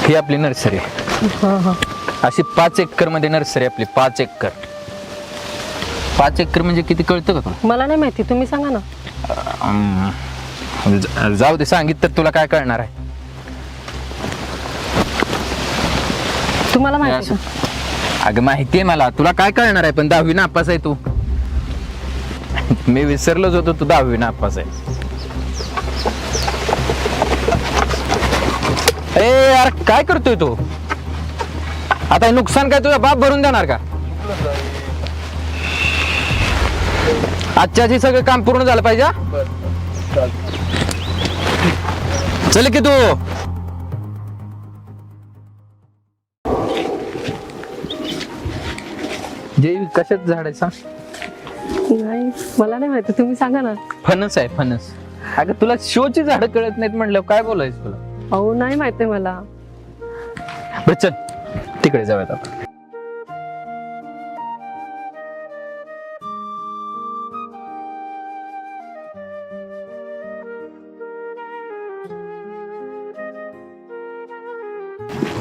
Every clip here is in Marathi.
ही आपली नर्सरी हा हा. अशी 5 एकर मध्ये नर्सरी आपली 5 एकर. 5 एकर म्हणजे किती कळतं का मला नाही माहिती, तुम्ही सांगा ना. तुला? जाऊ दे, सांगित तर तुला काय कळणार आहे. तुम्हाला माहिती का? अगं माहितीये मला, तुला काय कळणार आहे, पण 10वी नापास आहे तू. मी विसरलोच होतो तू 10वी नापास आहे. ए यार काय करतोय तू आता? हे नुकसान काय तुझा बाप भरून देणार का? आजच्या सगळं काम पूर्ण झालं पाहिजे. चल की तू. जे कशात झाड आहे सांग. नाही मला नाही माहिती, तुम्ही सांगा ना. फणस आहे फणस. अगं तुला शोची झाडं कळत नाहीत म्हणलं काय बोलायचं तुला. अहो नाही माहिती मला. बरं चल तिकडे जाऊयात आपण.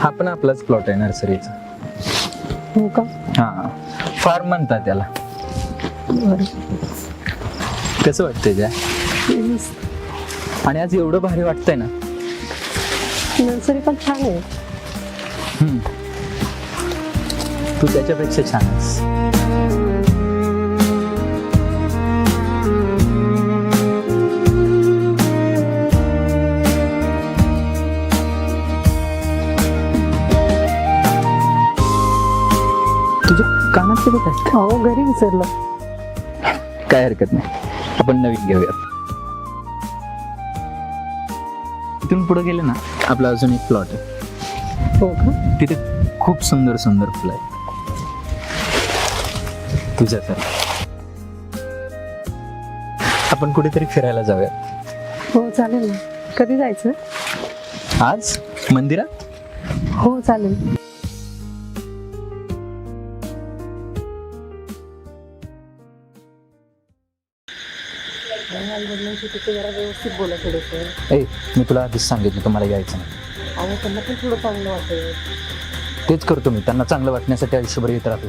हा पण आपलाच प्लॉट आहे नर्सरीचा. हो का? हा फार्म म्हणतात त्याला. बरं. कसं वाटतंय त्या? आणि आज एवढं भारी वाटतंय ना. नर्सरी पण छान आहे. तू त्याच्यापेक्षा छान आहेस. तुझ्या कानात किती काय? अहो घरी विसरलं. काय हरकत नाही, आपण नवीन घेऊयात. इथून पुढे गेले ना आपला अजून एक प्लॉट आहे. हो का? तिथे खूप सुंदर सुंदर फुलं आहेत तुझ्यासाठी. आपण कुठेतरी फिरायला जाऊयात. हो चालेल ना. कधी जायचं? आज मंदिरात. हो चालेल. जरा व्यवस्थित बोला थोडंसं. ए मी तुला आधीच सांगितलं तुम्हाला यायचं नाही. अहो त्यांना पण थोडं चांगलं वाटेल. तेच करतो मी, त्यांना चांगलं वाटण्यासाठी आयुष्यभर येत राहतो.